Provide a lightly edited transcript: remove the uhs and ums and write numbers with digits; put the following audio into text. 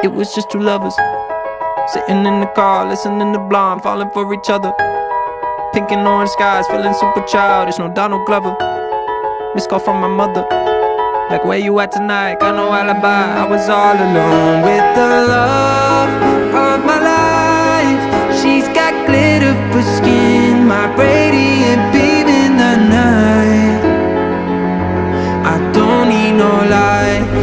It was just two lovers sitting in the car, listening to Blonde, falling for each other. Pink and orange skies, feeling super childish. No Donald Glover. Missed call from my mother. Like, where you at tonight? Got no alibi. I was all alone with the love of my life. She's got glitter for skin, my radiant beam in the night. I don't need no light.